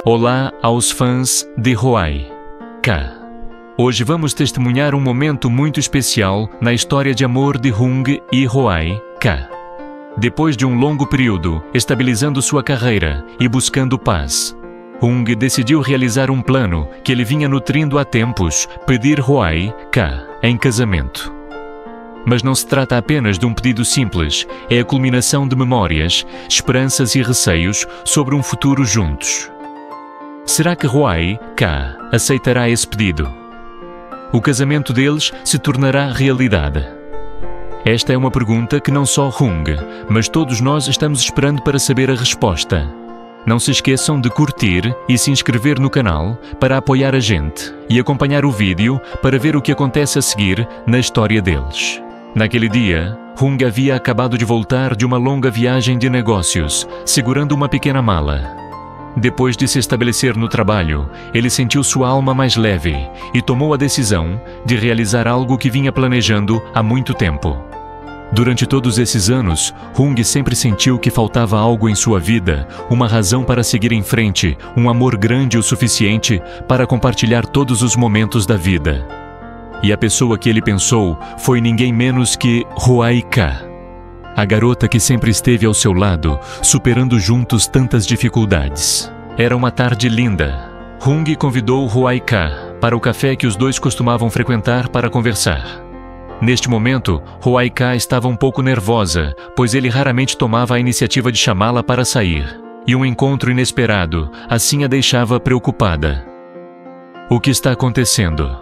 Olá aos fãs de Huai Ca. Hoje vamos testemunhar um momento muito especial na história de amor de Hung e Huai Ca. Depois de um longo período estabilizando sua carreira e buscando paz, Hung decidiu realizar um plano que ele vinha nutrindo há tempos, pedir Huai Ca em casamento. Mas não se trata apenas de um pedido simples, é a culminação de memórias, esperanças e receios sobre um futuro juntos. Será que Huai Ca aceitará esse pedido? O casamento deles se tornará realidade? Esta é uma pergunta que não só Hung, mas todos nós estamos esperando para saber a resposta. Não se esqueçam de curtir e se inscrever no canal para apoiar a gente e acompanhar o vídeo para ver o que acontece a seguir na história deles. Naquele dia, Hung havia acabado de voltar de uma longa viagem de negócios, segurando uma pequena mala. Depois de se estabelecer no trabalho, ele sentiu sua alma mais leve e tomou a decisão de realizar algo que vinha planejando há muito tempo. Durante todos esses anos, Hung sempre sentiu que faltava algo em sua vida, uma razão para seguir em frente, um amor grande o suficiente para compartilhar todos os momentos da vida. E a pessoa que ele pensou foi ninguém menos que Huai Ca, a garota que sempre esteve ao seu lado, superando juntos tantas dificuldades. Era uma tarde linda. Hung convidou Huai Ca para o café que os dois costumavam frequentar para conversar. Neste momento, Huai Ca estava um pouco nervosa, pois ele raramente tomava a iniciativa de chamá-la para sair. E um encontro inesperado assim a deixava preocupada. O que está acontecendo?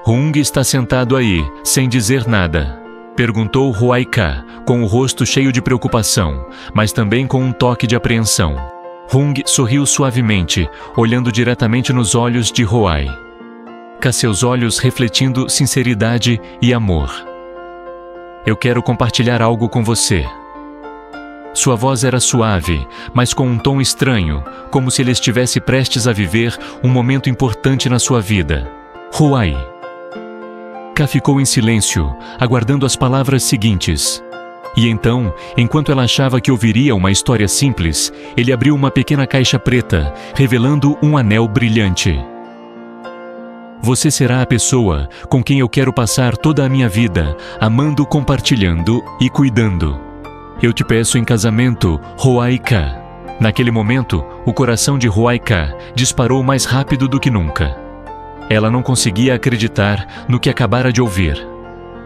Hung está sentado aí, sem dizer nada. Perguntou Huai Ca, com o rosto cheio de preocupação, mas também com um toque de apreensão. Hung sorriu suavemente, olhando diretamente nos olhos de Huai Ca, seus olhos refletindo sinceridade e amor. Eu quero compartilhar algo com você. Sua voz era suave, mas com um tom estranho, como se ele estivesse prestes a viver um momento importante na sua vida. Huai Ca ficou em silêncio, aguardando as palavras seguintes. E então, enquanto ela achava que ouviria uma história simples, ele abriu uma pequena caixa preta, revelando um anel brilhante. Você será a pessoa com quem eu quero passar toda a minha vida, amando, compartilhando e cuidando. Eu te peço em casamento, Huai Ca. Naquele momento, o coração de Huai Ca disparou mais rápido do que nunca. Ela não conseguia acreditar no que acabara de ouvir.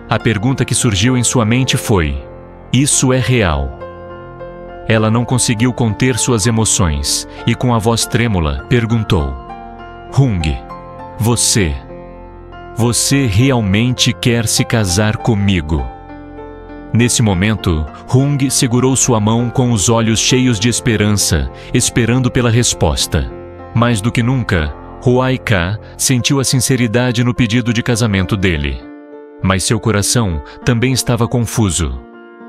A pergunta que surgiu em sua mente foi: isso é real? Ela não conseguiu conter suas emoções e, com a voz trêmula, perguntou: Hung, você realmente quer se casar comigo? Nesse momento, Hung segurou sua mão com os olhos cheios de esperança, esperando pela resposta. Mais do que nunca, Huai Ca sentiu a sinceridade no pedido de casamento dele. Mas seu coração também estava confuso.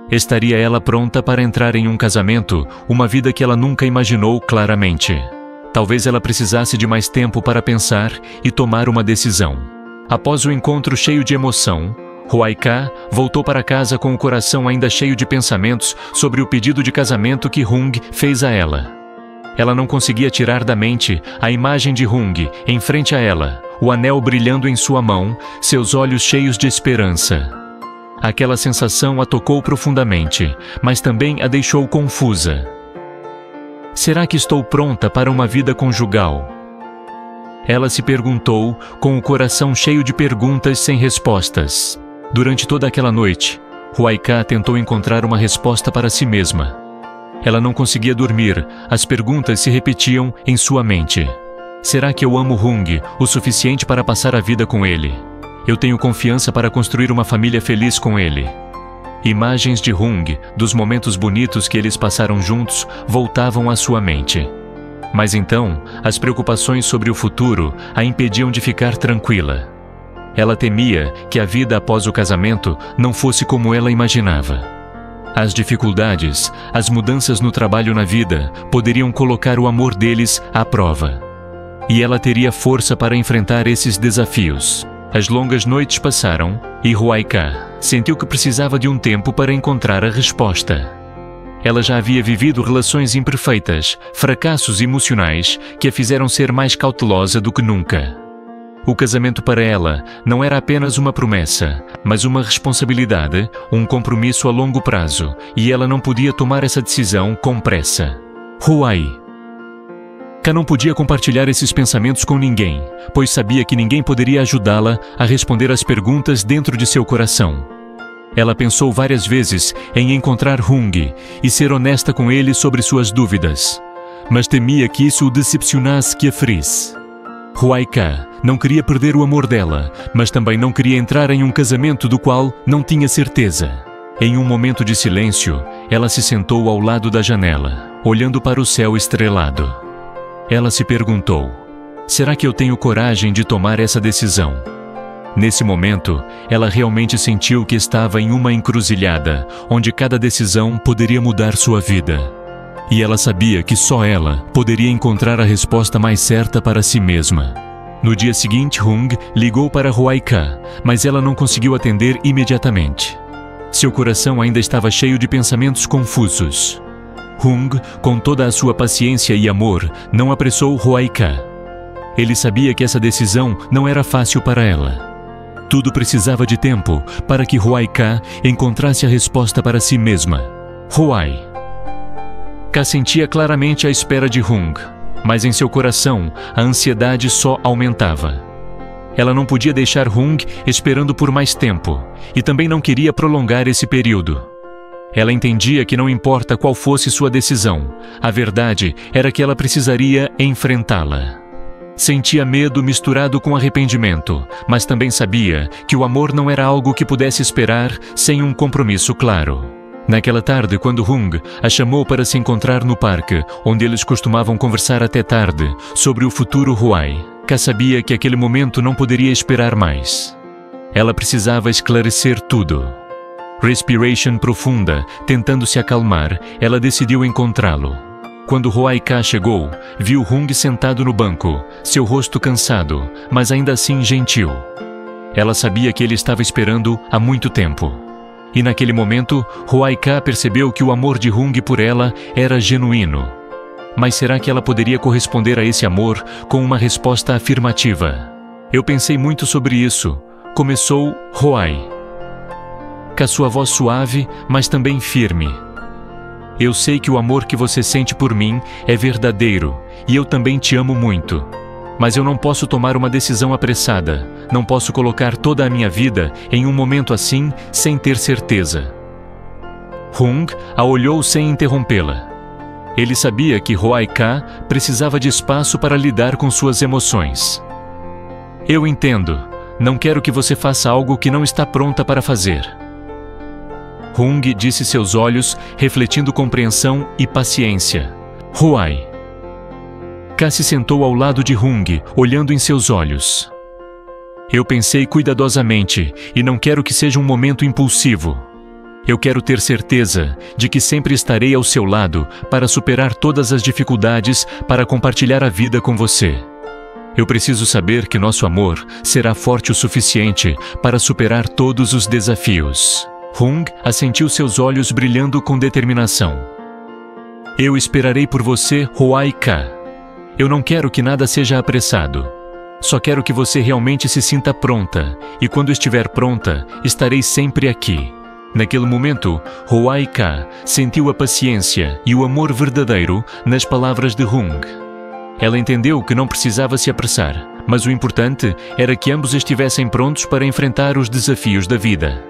Estaria ela pronta para entrar em um casamento, uma vida que ela nunca imaginou claramente? Talvez ela precisasse de mais tempo para pensar e tomar uma decisão. Após o encontro cheio de emoção, Huai Ca voltou para casa com o coração ainda cheio de pensamentos sobre o pedido de casamento que Hung fez a ela. Ela não conseguia tirar da mente a imagem de Hung em frente a ela, o anel brilhando em sua mão, seus olhos cheios de esperança. Aquela sensação a tocou profundamente, mas também a deixou confusa. Será que estou pronta para uma vida conjugal? Ela se perguntou, com o coração cheio de perguntas sem respostas. Durante toda aquela noite, Huai Ca tentou encontrar uma resposta para si mesma. Ela não conseguia dormir, as perguntas se repetiam em sua mente. Será que eu amo Hung o suficiente para passar a vida com ele? Eu tenho confiança para construir uma família feliz com ele. Imagens de Hung, dos momentos bonitos que eles passaram juntos, voltavam à sua mente. Mas então, as preocupações sobre o futuro a impediam de ficar tranquila. Ela temia que a vida após o casamento não fosse como ela imaginava. As dificuldades, as mudanças no trabalho na vida poderiam colocar o amor deles à prova. E ela teria força para enfrentar esses desafios. As longas noites passaram e Huai Ca sentiu que precisava de um tempo para encontrar a resposta. Ela já havia vivido relações imperfeitas, fracassos emocionais que a fizeram ser mais cautelosa do que nunca. O casamento para ela não era apenas uma promessa, mas uma responsabilidade, um compromisso a longo prazo, e ela não podia tomar essa decisão com pressa. Huai. Ka não podia compartilhar esses pensamentos com ninguém, pois sabia que ninguém poderia ajudá-la a responder às perguntas dentro de seu coração. Ela pensou várias vezes em encontrar Hung e ser honesta com ele sobre suas dúvidas, mas temia que isso o decepcionasse que a ferisse. Huai Ka não queria perder o amor dela, mas também não queria entrar em um casamento do qual não tinha certeza. Em um momento de silêncio, ela se sentou ao lado da janela, olhando para o céu estrelado. Ela se perguntou: será que eu tenho coragem de tomar essa decisão? Nesse momento, ela realmente sentiu que estava em uma encruzilhada, onde cada decisão poderia mudar sua vida. E ela sabia que só ela poderia encontrar a resposta mais certa para si mesma. No dia seguinte, Hung ligou para Huai Ka, mas ela não conseguiu atender imediatamente. Seu coração ainda estava cheio de pensamentos confusos. Hung, com toda a sua paciência e amor, não apressou Huai Ka. Ele sabia que essa decisão não era fácil para ela. Tudo precisava de tempo para que Huai Ka encontrasse a resposta para si mesma. Huai Ka sentia claramente a espera de Hung, mas em seu coração a ansiedade só aumentava. Ela não podia deixar Hung esperando por mais tempo e também não queria prolongar esse período. Ela entendia que não importa qual fosse sua decisão, a verdade era que ela precisaria enfrentá-la. Sentia medo misturado com arrependimento, mas também sabia que o amor não era algo que pudesse esperar sem um compromisso claro. Naquela tarde, quando Hung a chamou para se encontrar no parque, onde eles costumavam conversar até tarde sobre o futuro Huai, Ka sabia que aquele momento não poderia esperar mais. Ela precisava esclarecer tudo. Respiration profunda, tentando se acalmar, ela decidiu encontrá-lo. Quando Huai Ka chegou, viu Hung sentado no banco, seu rosto cansado, mas ainda assim gentil. Ela sabia que ele estava esperando há muito tempo. E naquele momento, Huai Ka percebeu que o amor de Hung por ela era genuíno. Mas será que ela poderia corresponder a esse amor com uma resposta afirmativa? Eu pensei muito sobre isso. Começou Huai. Com sua voz suave, mas também firme. Eu sei que o amor que você sente por mim é verdadeiro, e eu também te amo muito. Mas eu não posso tomar uma decisão apressada, não posso colocar toda a minha vida em um momento assim sem ter certeza. Hung a olhou sem interrompê-la. Ele sabia que Huai Ka precisava de espaço para lidar com suas emoções. Eu entendo, não quero que você faça algo que não está pronta para fazer. Hung disse seus olhos, refletindo compreensão e paciência. Huai. Ka se sentou ao lado de Hung, olhando em seus olhos. Eu pensei cuidadosamente e não quero que seja um momento impulsivo. Eu quero ter certeza de que sempre estarei ao seu lado para superar todas as dificuldades para compartilhar a vida com você. Eu preciso saber que nosso amor será forte o suficiente para superar todos os desafios. Hung assentiu seus olhos brilhando com determinação. Eu esperarei por você, Huai Ka. Eu não quero que nada seja apressado. Só quero que você realmente se sinta pronta, e quando estiver pronta, estarei sempre aqui. Naquele momento, Huai Ka sentiu a paciência e o amor verdadeiro nas palavras de Hung. Ela entendeu que não precisava se apressar, mas o importante era que ambos estivessem prontos para enfrentar os desafios da vida.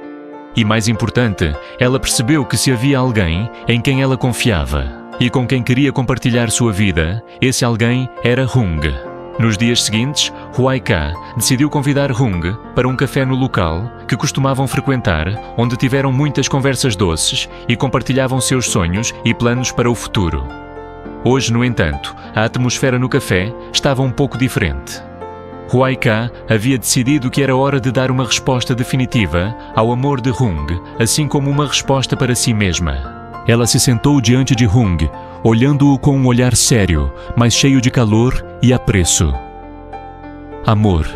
E mais importante, ela percebeu que se havia alguém em quem ela confiava e com quem queria compartilhar sua vida, esse alguém era Hung. Nos dias seguintes, Huai Ka decidiu convidar Hung para um café no local que costumavam frequentar, onde tiveram muitas conversas doces e compartilhavam seus sonhos e planos para o futuro. Hoje, no entanto, a atmosfera no café estava um pouco diferente. Huai Ka havia decidido que era hora de dar uma resposta definitiva ao amor de Hung, assim como uma resposta para si mesma. Ela se sentou diante de Hung, olhando-o com um olhar sério, mas cheio de calor e apreço. Amor,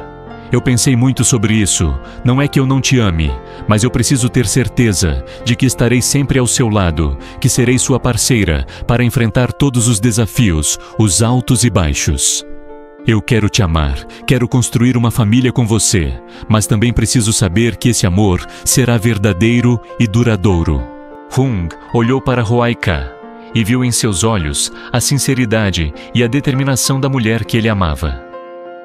Eu pensei muito sobre isso. Não é que eu não te ame, mas eu preciso ter certeza de que estarei sempre ao seu lado, que serei sua parceira para enfrentar todos os desafios, os altos e baixos. Eu quero te amar, quero construir uma família com você, mas também preciso saber que esse amor será verdadeiro e duradouro. Hung olhou para Hwaei-ka e viu em seus olhos a sinceridade e a determinação da mulher que ele amava.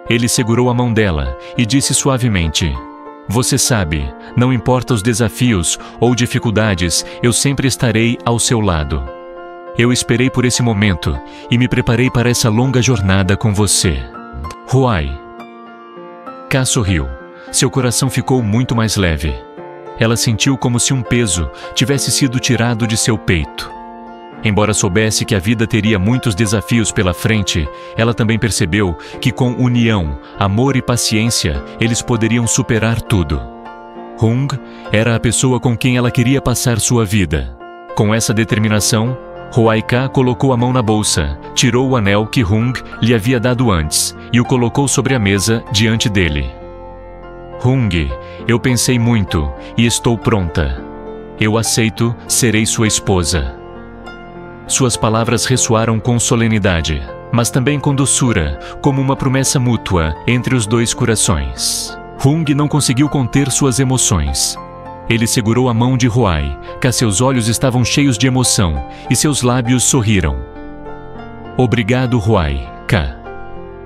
Ele segurou a mão dela e disse suavemente: "Você sabe, não importa os desafios ou dificuldades, eu sempre estarei ao seu lado. Eu esperei por esse momento e me preparei para essa longa jornada com você." Hwaei-ka sorriu. Seu coração ficou muito mais leve. Ela sentiu como se um peso tivesse sido tirado de seu peito. Embora soubesse que a vida teria muitos desafios pela frente, ela também percebeu que com união, amor e paciência, eles poderiam superar tudo. Hung era a pessoa com quem ela queria passar sua vida. Com essa determinação, Hwaei-ka colocou a mão na bolsa, tirou o anel que Hung lhe havia dado antes e o colocou sobre a mesa diante dele. "Hung, eu pensei muito e estou pronta. Eu aceito, serei sua esposa." Suas palavras ressoaram com solenidade, mas também com doçura, como uma promessa mútua entre os dois corações. Hung não conseguiu conter suas emoções. Ele segurou a mão de Hwaei-ka, seus olhos estavam cheios de emoção e seus lábios sorriram. "Obrigado, Hwaei-ka.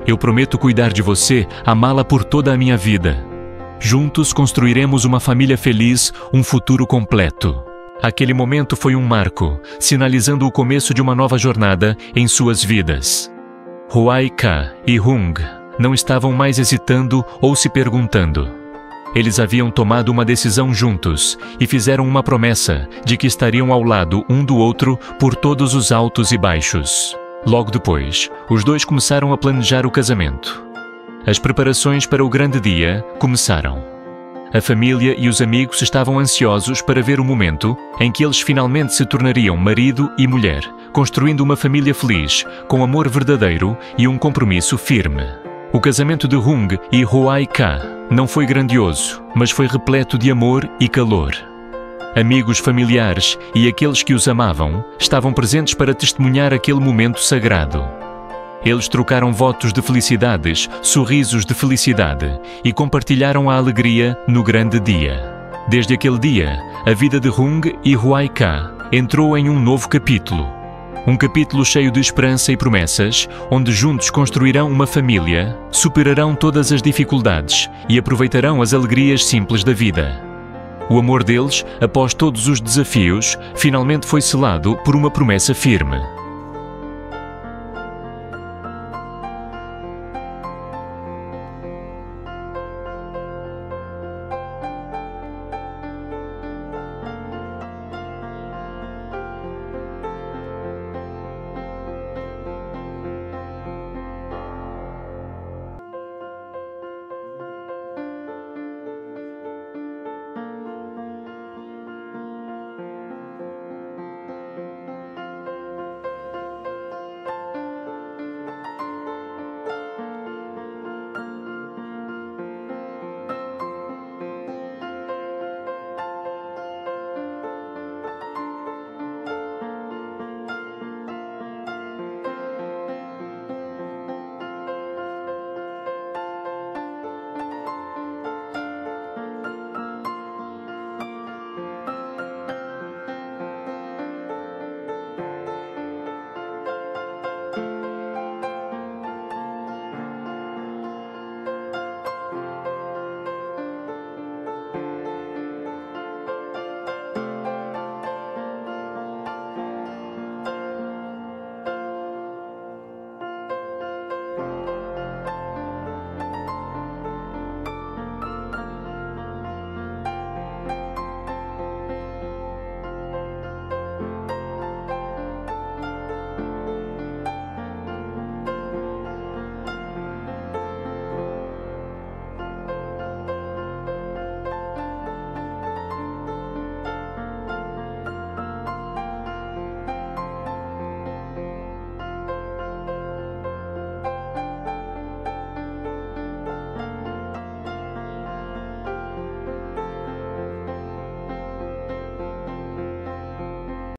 Eu prometo cuidar de você, amá-la por toda a minha vida. Juntos construiremos uma família feliz, um futuro completo." Aquele momento foi um marco, sinalizando o começo de uma nova jornada em suas vidas. Hwaei-ka e Hung não estavam mais hesitando ou se perguntando. Eles haviam tomado uma decisão juntos e fizeram uma promessa de que estariam ao lado um do outro por todos os altos e baixos. Logo depois, os dois começaram a planejar o casamento. As preparações para o grande dia começaram. A família e os amigos estavam ansiosos para ver o momento em que eles finalmente se tornariam marido e mulher, construindo uma família feliz, com amor verdadeiro e um compromisso firme. O casamento de Hung e Hwaei-ka não foi grandioso, mas foi repleto de amor e calor. Amigos, familiares e aqueles que os amavam estavam presentes para testemunhar aquele momento sagrado. Eles trocaram votos de felicidades, sorrisos de felicidade e compartilharam a alegria no grande dia. Desde aquele dia, a vida de Hung e Hwaei-ka entrou em um novo capítulo. Um capítulo cheio de esperança e promessas, onde juntos construirão uma família, superarão todas as dificuldades e aproveitarão as alegrias simples da vida. O amor deles, após todos os desafios, finalmente foi selado por uma promessa firme.